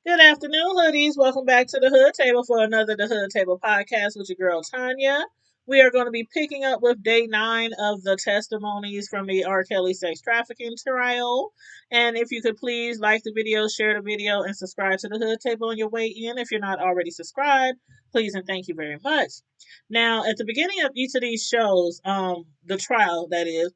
Good afternoon, hoodies. Welcome back to the Hood Table for another The Hood Table podcast with your girl Tanya. We are going to be picking up with day 9 of the testimonies from the R. Kelly sex trafficking trial. And if you could please like the video, share the video, and subscribe to the Hood Table on your way in. If you're not already subscribed, please and thank you very much. Now, at the beginning of each of these shows, the trial that is,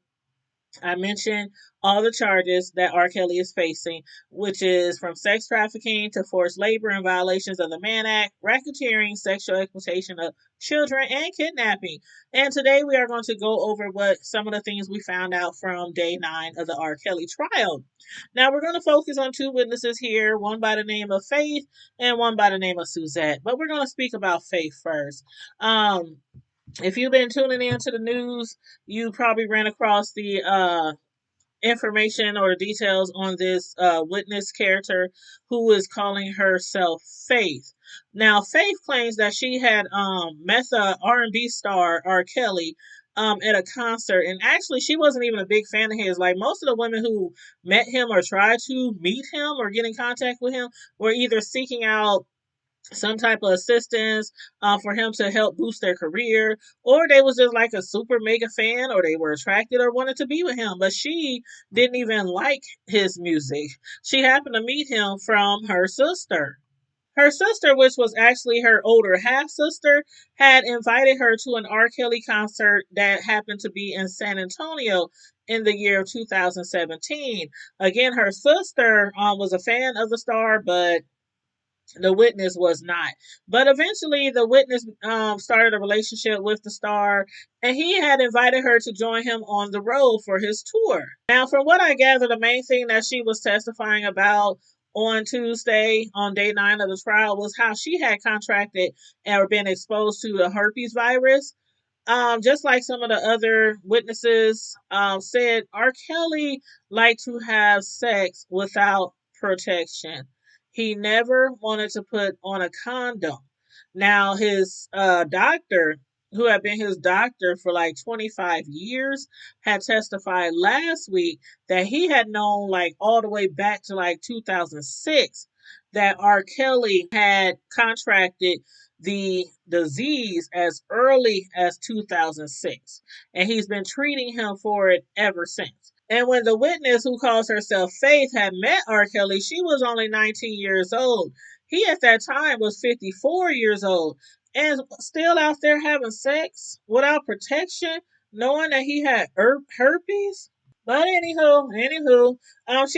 I mentioned all the charges that R. Kelly is facing, which is from sex trafficking to forced labor and violations of the Mann Act, racketeering, sexual exploitation of children, and kidnapping. And today we are going to go over what some of the things we found out from day 9 of the R. Kelly trial. Now we're going to focus on two witnesses here, one by the name of Faith and one by the name of Suzette. But we're going to speak about Faith first. If you've been tuning in to the news, you probably ran across the information or details on this witness character who is calling herself Faith. Now, Faith claims that she had met the R&B star R. Kelly at a concert, and actually, she wasn't even a big fan of his. Like most of the women who met him or tried to meet him or get in contact with him were either seeking out some type of assistance for him to help boost their career, or they was just like a super mega fan, or they were attracted or wanted to be with him. But she didn't even like his music. She happened to meet him from her sister. Her sister, which was actually her older half sister, had invited her to an R. Kelly concert that happened to be in San Antonio in the year of 2017. Again, her sister was a fan of the star, but the witness was not. But eventually, the witness started a relationship with the star, and he had invited her to join him on the road for his tour. Now, from what I gather, the main thing that she was testifying about on Tuesday, on day 9 of the trial, was how she had contracted or been exposed to the herpes virus. Just like some of the other witnesses said, R. Kelly liked to have sex without protection. He never wanted to put on a condom. Now, his doctor, who had been his doctor for like 25 years, had testified last week that he had known like all the way back to like 2006 that R. Kelly had contracted the disease as early as 2006, and he's been treating him for it ever since. And when the witness, who calls herself Faith, had met R. Kelly, she was only 19 years old. He at that time was 54 years old and still out there having sex without protection, knowing that he had herpes. But she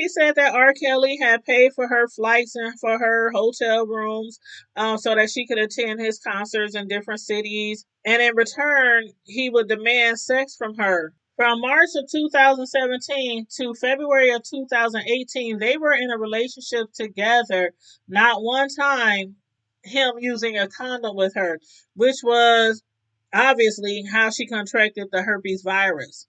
said that R. Kelly had paid for her flights and for her hotel rooms, so that she could attend his concerts in different cities. And in return, he would demand sex from her. From March of 2017 to February of 2018, they were in a relationship together. Not one time him using a condom with her, which was obviously how she contracted the herpes virus.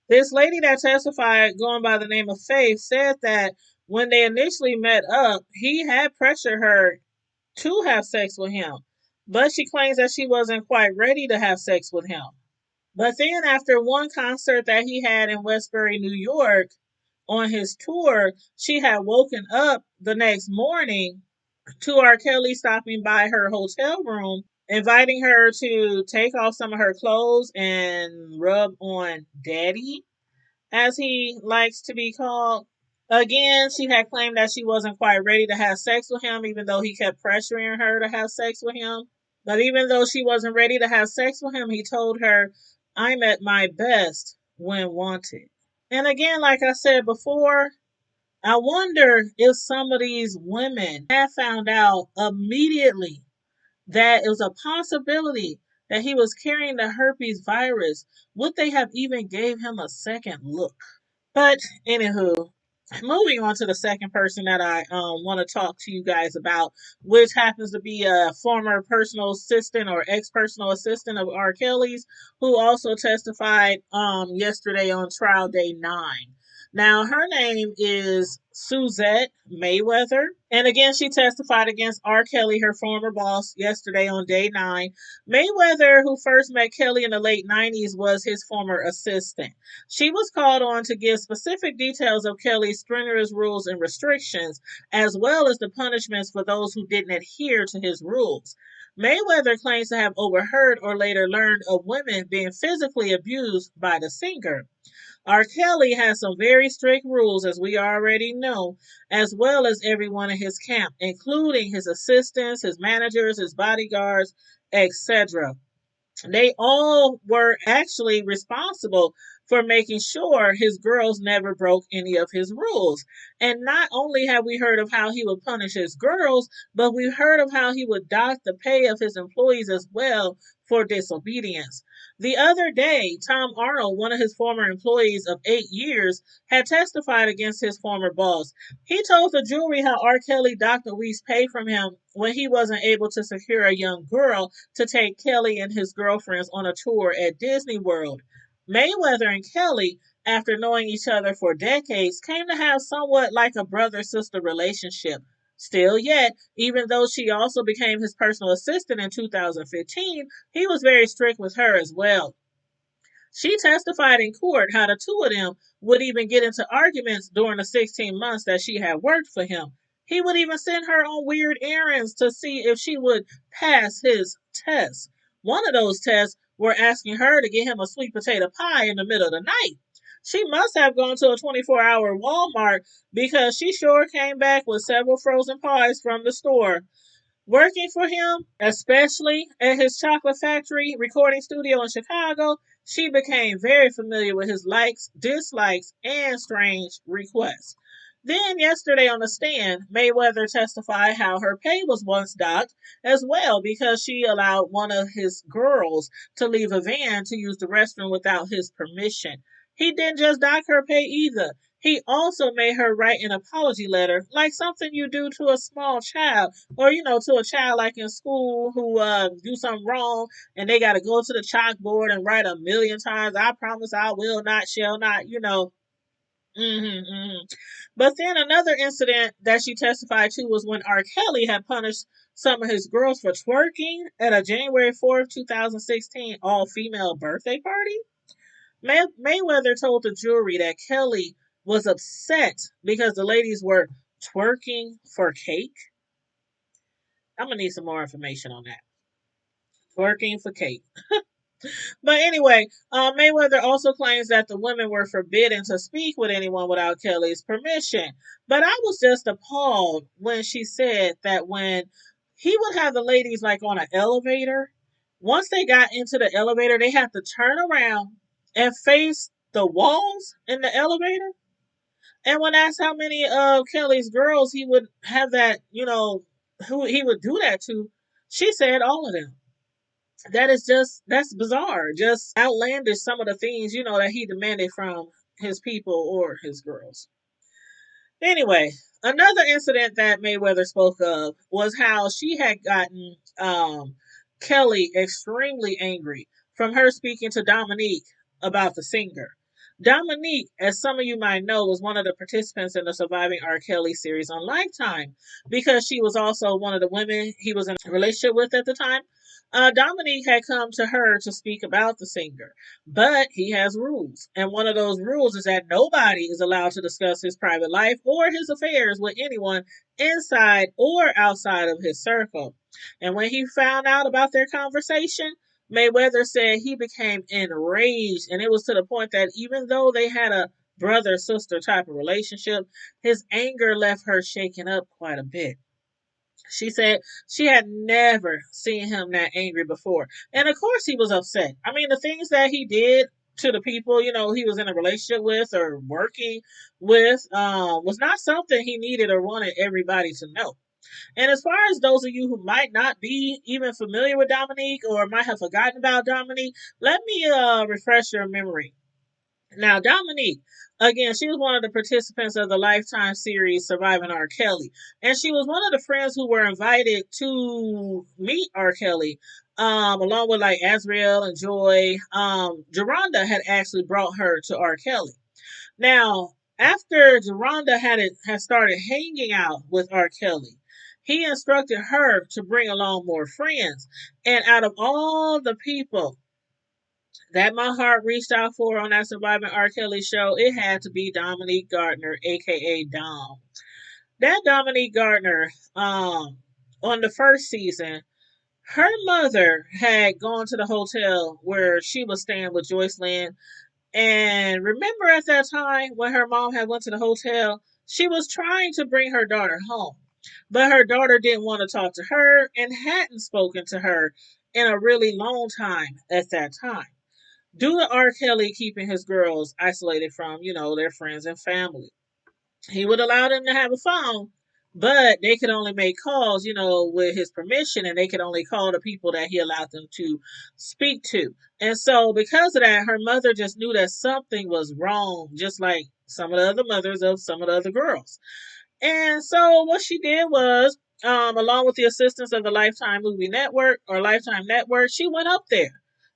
This lady that testified, going by the name of Faith, said that when they initially met up, he had pressured her to have sex with him, but she claims that she wasn't quite ready to have sex with him. But then, after one concert that he had in Westbury, New York, on his tour, she had woken up the next morning to R. Kelly stopping by her hotel room, inviting her to take off some of her clothes and rub on Daddy, as he likes to be called. Again, she had claimed that she wasn't quite ready to have sex with him, even though he kept pressuring her to have sex with him. But even though she wasn't ready to have sex with him, he told her, "I'm at my best when wanted." And again, like I said before, I wonder if some of these women had found out immediately that it was a possibility that he was carrying the herpes virus. Would they have even gave him a second look? But anywho, moving on to the second person that I want to talk to you guys about, which happens to be a former personal assistant or ex-personal assistant of R. Kelly's, who also testified yesterday on trial day 9. Now, her name is Suzette Mayweather. And again, she testified against R. Kelly, her former boss, yesterday on day 9. Mayweather, who first met Kelly in the late 90s, was his former assistant. She was called on to give specific details of Kelly's strenuous rules and restrictions, as well as the punishments for those who didn't adhere to his rules. Mayweather claims to have overheard or later learned of women being physically abused by the singer. R. Kelly has some very strict rules, as we already know, as well as everyone in his camp, including his assistants, his managers, his bodyguards, etc. They all were actually responsible for making sure his girls never broke any of his rules. And not only have we heard of how he would punish his girls, but we've heard of how he would dock the pay of his employees as well for disobedience. The other day, Tom Arnold, one of his former employees of 8 years, had testified against his former boss. He told the jury how R. Kelly docked a week's pay from him when he wasn't able to secure a young girl to take Kelly and his girlfriends on a tour at Disney World. Mayweather and Kelly, after knowing each other for decades, came to have somewhat like a brother sister relationship. Still yet, even though she also became his personal assistant in 2015, he was very strict with her as well. She testified in court how the two of them would even get into arguments during the 16 months that she had worked for him. He would even send her on weird errands to see if she would pass his tests. One of those tests were asking her to get him a sweet potato pie in the middle of the night. She must have gone to a 24-hour Walmart because she sure came back with several frozen pies from the store. Working for him, especially at his chocolate factory recording studio in Chicago, she became very familiar with his likes, dislikes, and strange requests. Then, yesterday on the stand, Mayweather testified how her pay was once docked as well because she allowed one of his girls to leave a van to use the restroom without his permission. He didn't just dock her pay either. He also made her write an apology letter, like something you do to a small child, or to a child like in school who do something wrong and they got to go to the chalkboard and write a million times, I promise I will not, shall not. But then another incident that she testified to was when R. Kelly had punished some of his girls for twerking at a January 4th, 2016 all-female birthday party. Mayweather told the jury that Kelly was upset because the ladies were twerking for cake. I'm gonna need some more information on that. Twerking for cake. But anyway, Mayweather also claims that the women were forbidden to speak with anyone without Kelly's permission. But I was just appalled when she said that when he would have the ladies like on an elevator, once they got into the elevator, they had to turn around and face the walls in the elevator. And when asked how many of Kelly's girls he would have that, who he would do that to, she said all of them. That's bizarre, just outlandish, some of the things that he demanded from his people or his girls. Anyway, another incident that Mayweather spoke of was how she had gotten Kelly extremely angry from her speaking to Dominique about the singer. Dominique, as some of you might know, was one of the participants in the Surviving R. Kelly series on Lifetime because she was also one of the women he was in a relationship with at the time. Dominique had come to her to speak about the singer, but he has rules. And one of those rules is that nobody is allowed to discuss his private life or his affairs with anyone inside or outside of his circle. And when he found out about their conversation, Mayweather said he became enraged. And it was to the point that even though they had a brother sister type of relationship, his anger left her shaken up quite a bit. She said she had never seen him that angry before. And of course he was upset. I mean, the things that he did to the people, he was in a relationship with or working with was not something he needed or wanted everybody to know. And as far as those of you who might not be even familiar with Dominique or might have forgotten about Dominique, let me refresh your memory. Now, Dominique, again, she was one of the participants of the Lifetime series Surviving R. Kelly. And she was one of the friends who were invited to meet R. Kelly, along with like Azriel and Joy. Geronda had actually brought her to R. Kelly. Now, After Deronda had started hanging out with R. Kelly, he instructed her to bring along more friends. And out of all the people that my heart reached out for on that Surviving R. Kelly show, it had to be Dominique Gardner, aka Dom. That Dominique Gardner, on the first season, her mother had gone to the hotel where she was staying with Joyce Lynn. And remember at that time when her mom had went to the hotel, she was trying to bring her daughter home. But her daughter didn't want to talk to her and hadn't spoken to her in a really long time at that time. Due to R. Kelly keeping his girls isolated from, their friends and family. He would allow them to have a phone, but they could only make calls, with his permission, and they could only call the people that he allowed them to speak to. And so, because of that, her mother just knew that something was wrong, just like some of the other mothers of some of the other girls. And so what she did was, along with the assistance of the Lifetime Movie Network or Lifetime Network, she went up there.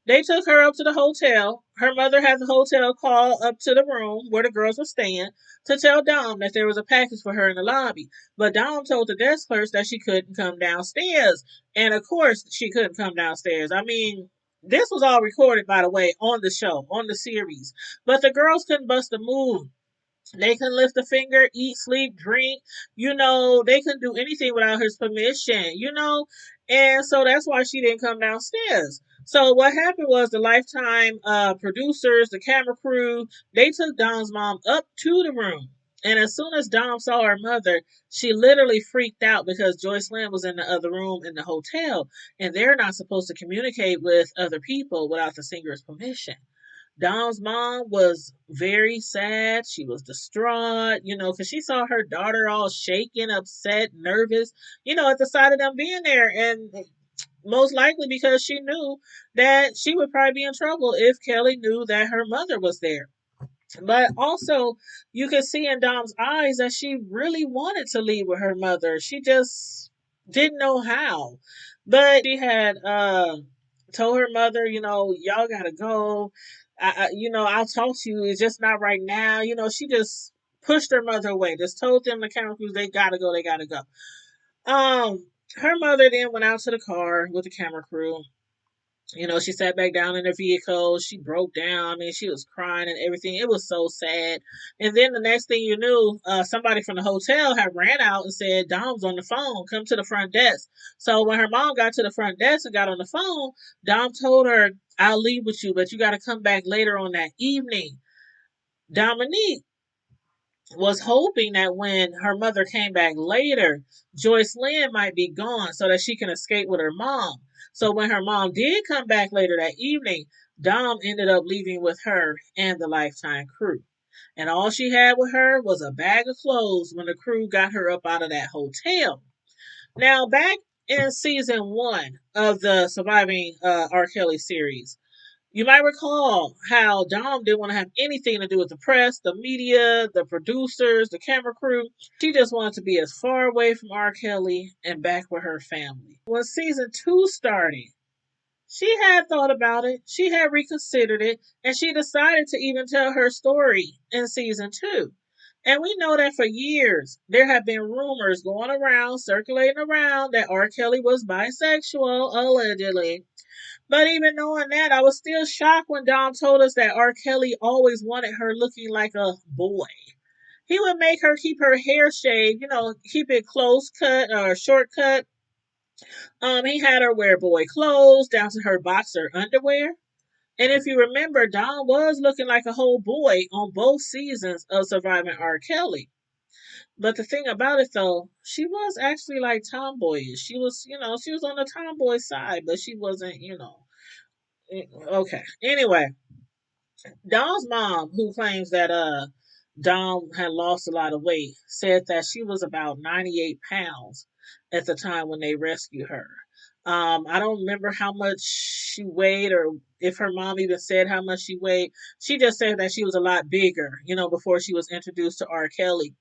They took her up to the hotel. Her mother had the hotel call up to the room where the girls were staying to tell Dom that there was a package for her in the lobby. But Dom told the desk clerks that she couldn't come downstairs. And of course, she couldn't come downstairs. I mean, this was all recorded, by the way, on the show, on the series. But the girls couldn't bust a move. They can lift a finger, eat, sleep, drink. They couldn't do anything without his permission. And so that's why she didn't come downstairs. So what happened was the Lifetime producers, the camera crew, they took Dom's mom up to the room. And as soon as Dom saw her mother, she literally freaked out because Joyce Lynn was in the other room in the hotel. And they're not supposed to communicate with other people without the singer's permission. Dom's mom was very sad. She was distraught, because she saw her daughter all shaken, upset, nervous, at the sight of them being there. And most likely because she knew that she would probably be in trouble if Kelly knew that her mother was there. But also, you could see in Dom's eyes that she really wanted to leave with her mother. She just didn't know how. But she had told her mother, y'all gotta go. I'll talk to you. It's just not right now. She just pushed her mother away. Just told them the camera crews they gotta go. They gotta go. Her mother then went out to the car with the camera crew. She sat back down in her vehicle. She broke down. I mean, she was crying and everything. It was so sad. And then the next thing you knew, somebody from the hotel had ran out and said, Dom's on the phone. Come to the front desk. So when her mom got to the front desk and got on the phone, Dom told her, I'll leave with you, but you got to come back later on that evening. Dominique was hoping that when her mother came back later, Joyce Lynn might be gone so that she can escape with her mom. So when her mom did come back later that evening, Dom ended up leaving with her and the Lifetime crew. And all she had with her was a bag of clothes when the crew got her up out of that hotel. Now, back in season 1 of the Surviving R. Kelly series, you might recall how Dom didn't want to have anything to do with the press, the media, the producers, the camera crew. She just wanted to be as far away from R. Kelly and back with her family. When season 2 started, she had thought about it, she had reconsidered it, and she decided to even tell her story in season 2. And we know that for years, there have been rumors going around, circulating around, that R. Kelly was bisexual, allegedly. But even knowing that, I was still shocked when Dom told us that R. Kelly always wanted her looking like a boy. He would make her keep her hair shaved, keep it close cut or short cut. He had her wear boy clothes down to her boxer underwear. And if you remember, Dom was looking like a whole boy on both seasons of Surviving R. Kelly. But the thing about it though, she was actually like tomboyish. She was on the tomboy side, but she wasn't, okay. Anyway, Dom's mom, who claims that Dom had lost a lot of weight, said that she was about 98 pounds at the time when they rescued her. I don't remember how much she weighed or if her mom even said how much she weighed. She just said that she was a lot bigger, before she was introduced to R. Kelly.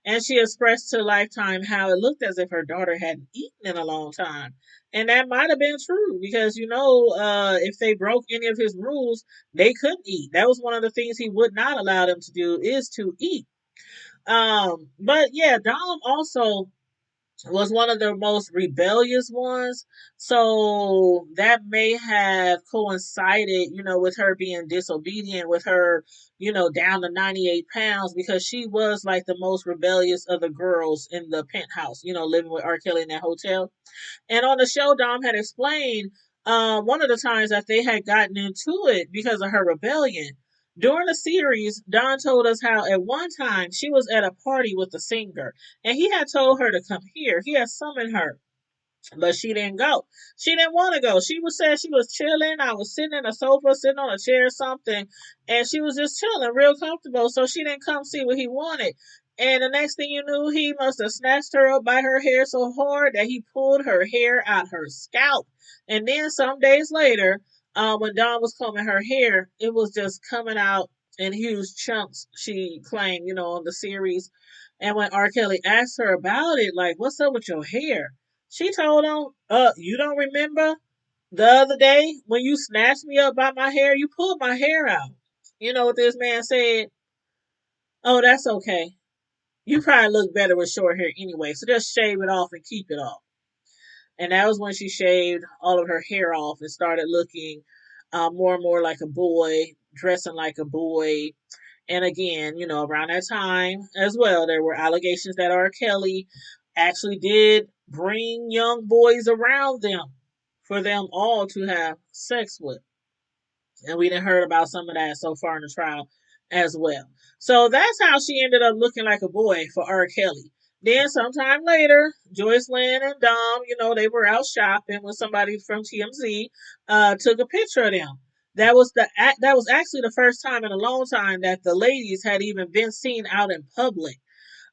And she expressed to Lifetime how it looked as if her daughter hadn't eaten in a long time. And that might have been true because, if they broke any of his rules, they couldn't eat. That was one of the things he would not allow them to do is to eat. But yeah, Dom also was one of the most rebellious ones. So that may have coincided, with her being disobedient, with her, down to 98 pounds, because she was like the most rebellious of the girls in the penthouse, living with R. Kelly in that hotel. And on the show, Dom had explained one of the times that they had gotten into it because of her rebellion. During the series, Don told us how at one time she was at a party with a singer, and he had told her to come here. He had summoned her, but she didn't go. She didn't want to go. She was saying she was chilling. I was sitting in a sofa, sitting on a chair or something, and she was just chilling, real comfortable. So she didn't come see what he wanted. And the next thing you knew, he must have snatched her up by her hair so hard that he pulled her hair out her scalp. And then some days later, when Dawn was combing her hair, it was just coming out in huge chunks, she claimed, on the series. And when R. Kelly asked her about it, like, what's up with your hair? She told him, you don't remember the other day when you snatched me up by my hair? You pulled my hair out. You know what this man said? Oh, that's okay. You probably look better with short hair anyway, so just shave it off and keep it off. And that was when she shaved all of her hair off and started looking more and more like a boy, dressing like a boy. And again, around that time as well, there were allegations that R. Kelly actually did bring young boys around them for them all to have sex with. And we done heard about some of that so far in the trial as well. So that's how she ended up looking like a boy for R. Kelly. Then sometime later, Joyce Lynn and Dom, they were out shopping when somebody from TMZ took a picture of them. That was actually the first time in a long time that the ladies had even been seen out in public.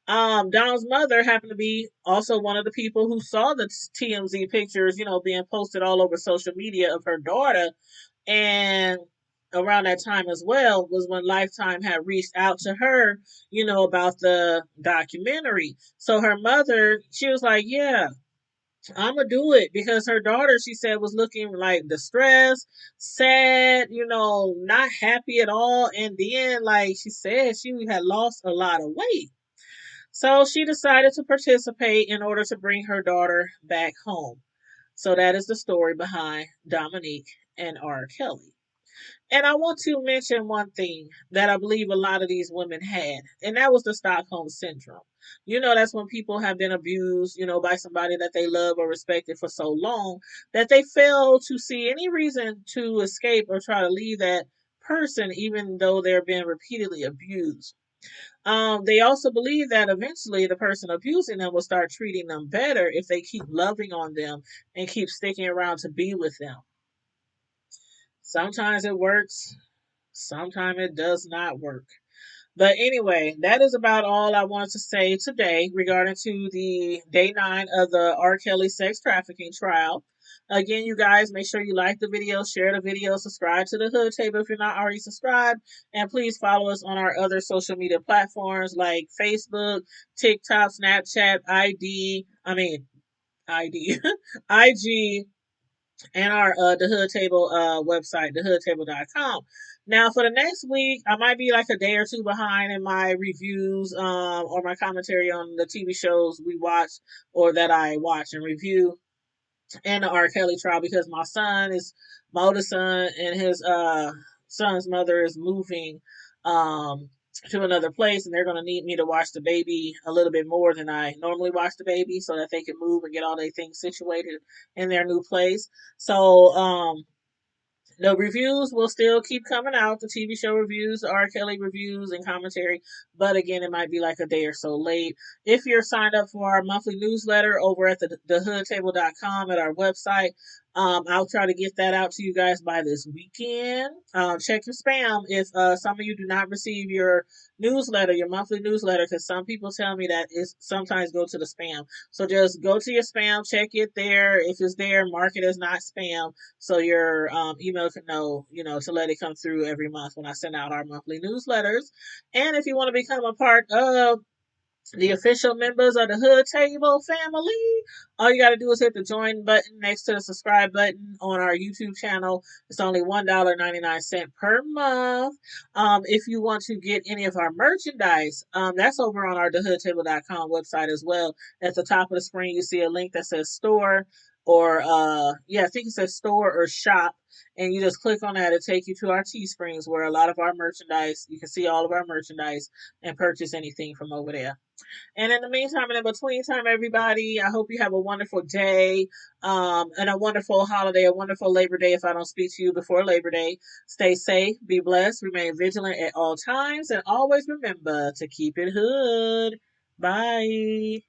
Dom's mother happened to be also one of the people who saw the TMZ pictures, being posted all over social media of her daughter. And around that time as well was when Lifetime had reached out to her, about the documentary. So her mother, she was like, yeah, I'm gonna do it, because her daughter, she said, was looking like distressed, sad, not happy at all. And then, like she said, she had lost a lot of weight. So she decided to participate in order to bring her daughter back home. So that is the story behind Dominique and R. Kelly. And I want to mention one thing that I believe a lot of these women had, and that was the Stockholm Syndrome. That's when people have been abused, by somebody that they love or respected for so long that they fail to see any reason to escape or try to leave that person, even though they're being repeatedly abused. They also believe that eventually the person abusing them will start treating them better if they keep loving on them and keep sticking around to be with them. Sometimes it works, sometimes it does not work. But anyway, that is about all I wanted to say today regarding to the day 9 of the R. Kelly sex trafficking trial. Again, you guys, make sure you like the video, share the video, subscribe to the Hood Table if you're not already subscribed, and please follow us on our other social media platforms like Facebook, TikTok, Snapchat, ID, IG, and our the Hood Table website, thehoodtable.com. Now for the next week, I might be like a day or two behind in my reviews or my commentary on the TV shows we watch or that I watch and review, and the R. Kelly trial, because my oldest son and his son's mother is moving um to another place, and they're going to need me to watch the baby a little bit more than I normally watch the baby, so that they can move and get all their things situated in their new place. So the reviews will still keep coming out, the TV show reviews, the R. Kelly reviews, and commentary. But again, it might be like a day or so late. If you're signed up for our monthly newsletter over at thehoodtable.com at our website, I'll try to get that out to you guys by this weekend. Check your spam if some of you do not receive your newsletter, your monthly newsletter, because some people tell me that it sometimes go to the spam. So just go to your spam, check it there. If it's there, mark it as not spam, so your email can know, to let it come through every month when I send out our monthly newsletters. And if you want to become a part of the official members of the Hood Table family. All you got to do is hit the join button next to the subscribe button on our YouTube channel. It's only $1.99 per month. If you want to get any of our merchandise, that's over on our thehoodtable.com website as well. At the top of the screen, you see a link that says store or, I think it says store or shop. And you just click on that. It'll take you to our Teesprings where a lot of our merchandise, you can see all of our merchandise and purchase anything from over there. And in the meantime, and in between time, everybody, I hope you have a wonderful day, and a wonderful holiday, a wonderful Labor Day if I don't speak to you before Labor Day. Stay safe, be blessed, remain vigilant at all times, and always remember to keep it hood. Bye.